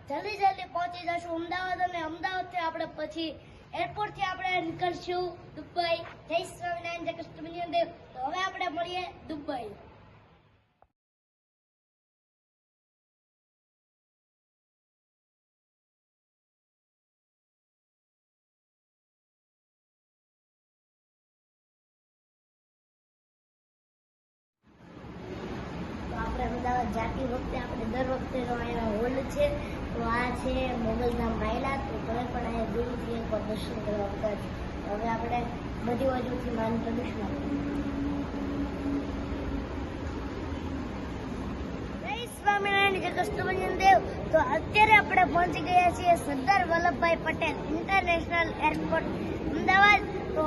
જલ્દી પહોંચી જશું અમદાવાદ અને અમદાવાદથી આપણે પછી એરપોર્ટથી આપણે નીકળશું દુબઈ. જય સ્વામિનારાયણ, જય કૃષ્ણ દેવ. તો હવે આપણે મળીએ દુબઈ. અમદાવાદ જાતી વખતે આપણે દર વખતેનો અહીંયા હોલ્ડ છે. તો આ છે મોગલધામ માયલા. તો તમે પણ અહીંયા દૂરથી એકવાર દર્શન કરવા આવતા છો. હવે આપણે બધી બાજુથી માન પ્રદર્શન જય સ્વામિનારાયણ, જય કૃષ્ણ દેવ. તો અત્યારે આપણે પહોંચી ગયા છીએ સરદાર વલ્લભભાઈ પટેલ ઇન્ટરનેશનલ એરપોર્ટ અમદાવાદ. તો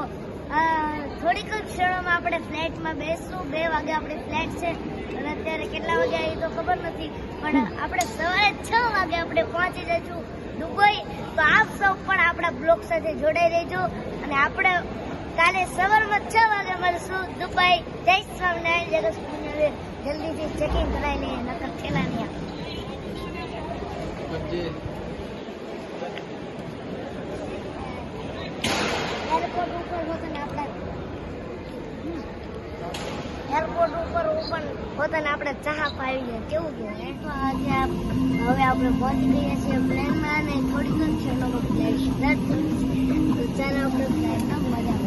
થોડીક ક્ષણોમાં આપણે ફ્લાઇટમાં બેસશું. 2 વાગે આપણી ફ્લાઇટ છે અને અત્યારે કેટલા વાગે આવી તો ખબર નથી, પણ આપણે સવારે 6 વાગે આપણે પહોંચી જઈશું દુબઈ. તો આપ સૌ પણ આપણા બ્લોગ સાથે જોડાઈ રહેજો અને આપણે કાલે સવારમાં 6 વાગે મળશું દુબઈ. જય સ્વામિનારાયણ, જય કૃષ્ણ. જલ્દીથી ચેકિંગ કરાવી લઈએ, નકર ઠેલા નહીં. એરપોર્ટ ઉપર પોતાને આપણે ચા પાવી કેવું કેવું. હવે આપણે પહોંચી ગયા છીએ પ્લેનમાં અને થોડીક ક્ષણોમાં ફ્લાઇટ સ્ટાર્ટ કરવી છે. તો ચાલો આપણે ફ્લાઇટમાં મજા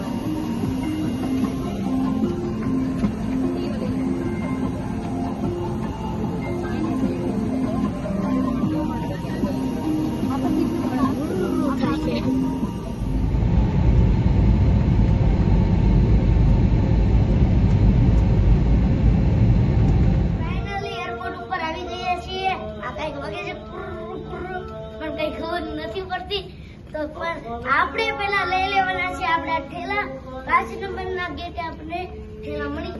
તો પણ આપણે પેલા લઈ લેવાના છે આપણા ઠેલા. 5 નંબરના ગેટે આપણે ઠેલા મળી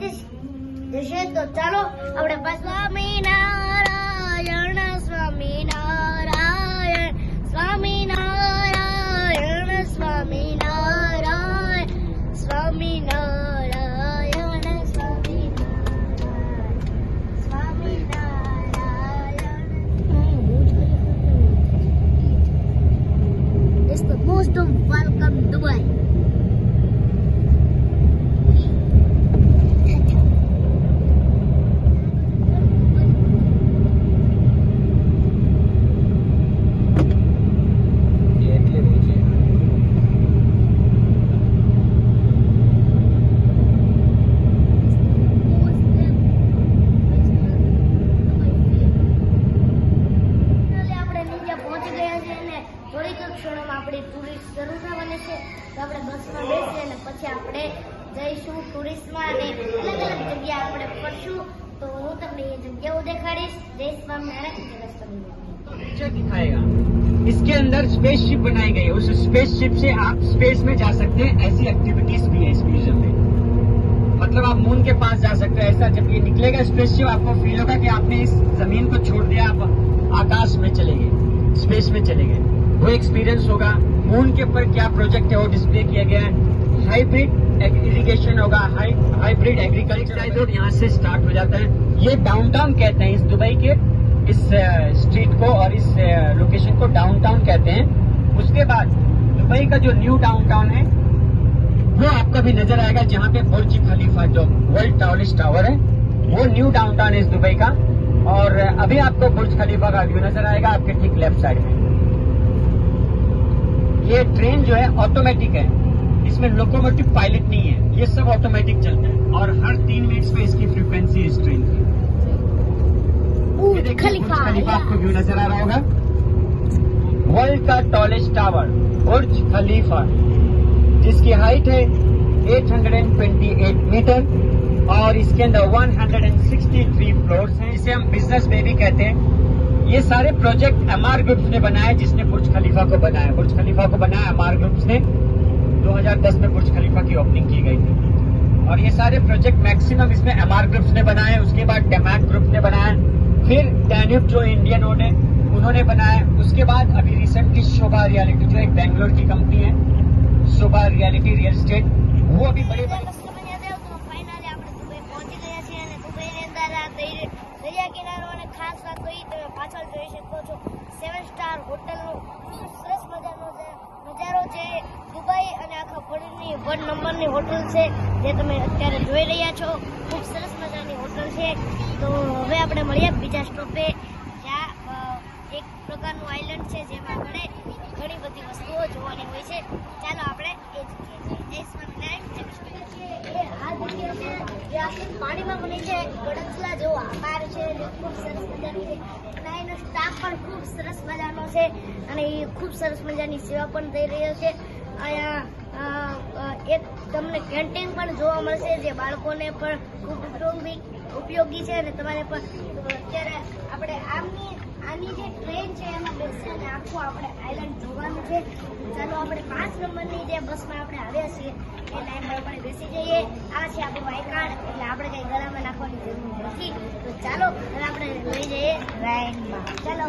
જશે. તો ચાલો આપણે Swaminarayan, Swaminarayan, Swaminarayan, Swaminarayan, Swaminarayan, Swaminarayan. It's the most welcome Dubai. જઈશું ટુરિસ્ટમાં અને અલગ અલગ જગ્યા આપણે ફરશું. તો હું તમને એ જગ્યાઓ દેખાડીશ. જય સ્વામિનારાયણ, જય કૃષ્ણ. दिखाएगा. इसके अंदर स्पेसशिप बनाई गई है. उस स्पेसशिप से आप स्पेस में जा सकते हैं. ऐसी एक्टिविटीज भी है इस म्यूजियम में. मतलब आप मून के पास जा सकते हैं. ऐसा जब ये निकलेगा स्पेसशिप आपको फील होगा कि आपने इस जमीन को छोड़ दिया, आप आकाश में चले गए, स्पेस में चले गए. वो एक्सपीरियंस होगा. मून के ऊपर क्या प्रोजेक्ट है वो डिस्प्ले किया गया है. हाइब्रिड इरिगेशन होगा, हाइब्रिड एग्रीकल्चर यहाँ से स्टार्ट हो जाता है. ये डाउनटाउन कहते हैं इस दुबई के इस स्ट्रीट को और इस लोकेशन को डाउनटाउन कहते हैं. उसके बाद दुबई का जो न्यू डाउनटाउन है वो आपका भी नजर आएगा, जहाँ पे बुर्ज खलीफा जो वर्ल्ड टॉलेस्ट टावर है वो न्यू डाउनटाउन है इस दुबई का. और अभी आपको बुर्ज खलीफा का व्यू नजर आएगा आपके ठीक लेफ्ट साइड में. ये ट्रेन जो है ऑटोमेटिक है, इसमें लोकोमोटिव पायलट नहीं है, ये सब ऑटोमेटिक चलता है. और हर 3 मिनट्स में इसकी फ्रीक्वेंसी इस ट्रेन की. खलीफा आपको व्यू नजर आ रहा होगा. वर्ल्ड का टॉलेस्ट टावर बुर्ज खलीफा, जिसकी हाइट है 828 मीटर और इसके अंदर 163 फ्लोर्स हैं. इसे हम बिजनेस बेबी कहते हैं. ये सारे प्रोजेक्ट एमआर ग्रुप्स ने बनाए, जिसने बुर्ज खलीफा को बनाया. बुर्ज खलीफा को बनाया एमआर ग्रुप्स ने. 2010 में बुर्ज खलीफा की ओपनिंग की गई थी. और ये सारे प्रोजेक्ट मैक्सिमम इसमें एमआर ग्रुप्स ने बनाए. उसके बाद डेमैक ग्रुप ने बनाया. फिर डैन्यूब जो इंडियन उन्होंने बनाया. उसके बाद अभी रिसेंटली शोभा रियलिटी जो एक बेंगलोर की कंपनी है, शोभा रियलिटी रियल एस्टेट, वो अभी बड़े દરિયા કિનારો અને ખાસ વાત તો એ તમે પાછળ જોઈ શકો છો 7 સ્ટાર હોટલનો ખૂબ સરસ મજાનો છે નજારો છે. દુબઈ અને આખા વર્લ્ડની 1 નંબરની હોટલ છે જે તમે અત્યારે જોઈ રહ્યા છો. ખૂબ સરસ મજાની હોટલ છે. તો હવે આપણે મળીએ બીજા સ્ટોપે, જ્યાં એક પ્રકારનું આઇલેન્ડ છે જેમાં ઘણી બધી વસ્તુઓ જોવાની હોય છે. ચાલો આપણે એ જગ્યાએ જઈએ. જય સ્વામિનારાયણ, જય કૃષ્ણ. એ આ જગ્યા છે જે આખી પાણીમાં બની છે, ગડચલા જેવો આકાર છે, જે ખૂબ સરસ મજાની છે. અને એનો સ્ટાફ પણ ખૂબ સરસ મજાનો છે અને એ ખૂબ સરસ મજાની સેવા પણ થઈ રહ્યો છે. અહીંયા એક તમને કેન્ટીન પણ જોવા મળશે જે બાળકોને પણ ખૂબ ઉપયોગી છે. અને તમારે પણ અત્યારે આપણે આની જે ટ્રેન છે એમાં બેસીને આખું આપણે આઇલેન્ડ જોવાનું છે. ચાલો આપણે 5 નંબરની જે બસમાં આપણે આવ્યા છીએ એ લાઈનમાં આપણે બેસી જઈએ. આ છે આપણું આઈ કાર્ડ, એટલે આપણે કંઈ ગળામાં નાખવાની જરૂર નથી. તો ચાલો હવે આપણે લઈ જઈએ લાઈનમાં. ચાલો.